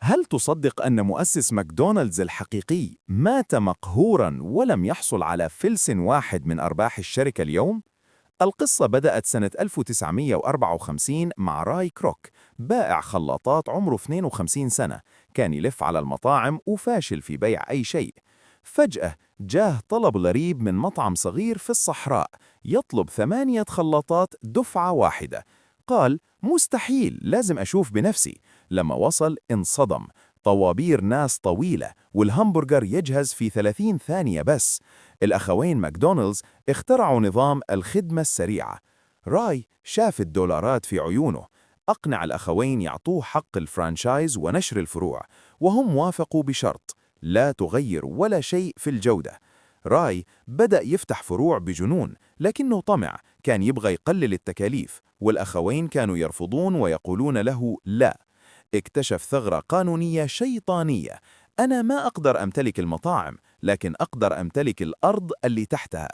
هل تصدق أن مؤسس ماكدونالدز الحقيقي مات مقهوراً ولم يحصل على فلس واحد من أرباح الشركة اليوم؟ القصة بدأت سنة 1954 مع راي كروك، بائع خلاطات عمره 52 سنة، كان يلف على المطاعم وفاشل في بيع أي شيء. فجأة جاه طلب غريب من مطعم صغير في الصحراء يطلب 8 خلاطات دفعة واحدة. قال: مستحيل، لازم أشوف بنفسي. لما وصل انصدم، طوابير ناس طويلة والهمبرجر يجهز في 30 ثانية بس. الأخوين ماكدونالدز اخترعوا نظام الخدمة السريعة. راي شاف الدولارات في عيونه، أقنع الأخوين يعطوه حق الفرانشايز ونشر الفروع، وهم وافقوا بشرط: لا تغير ولا شيء في الجودة. راي بدأ يفتح فروع بجنون، لكنه طمع، كان يبغى يقلل التكاليف، والأخوين كانوا يرفضون ويقولون له لا. اكتشف ثغرة قانونية شيطانية: أنا ما أقدر أمتلك المطاعم، لكن أقدر أمتلك الأرض اللي تحتها.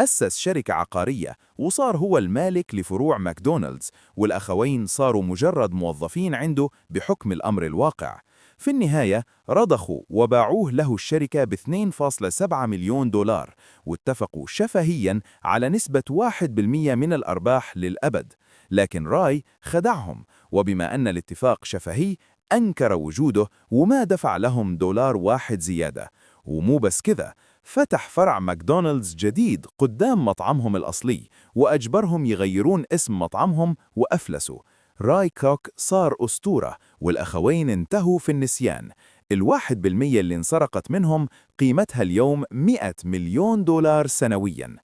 أسس شركة عقارية وصار هو المالك لفروع ماكدونالدز، والأخوين صاروا مجرد موظفين عنده بحكم الأمر الواقع. في النهاية رضخوا وباعوه له الشركة ب2.7 مليون دولار، واتفقوا شفهياً على نسبة 1% من الأرباح للأبد. لكن راي خدعهم، وبما أن الاتفاق شفهي أنكر وجوده وما دفع لهم دولار واحد زيادة. ومو بس كذا، فتح فرع ماكدونالدز جديد قدام مطعمهم الأصلي، وأجبرهم يغيرون اسم مطعمهم وأفلسوا. راي كوك صار أسطورة، والأخوين انتهوا في النسيان. 1% اللي انسرقت منهم قيمتها اليوم 100 مليون دولار سنوياً.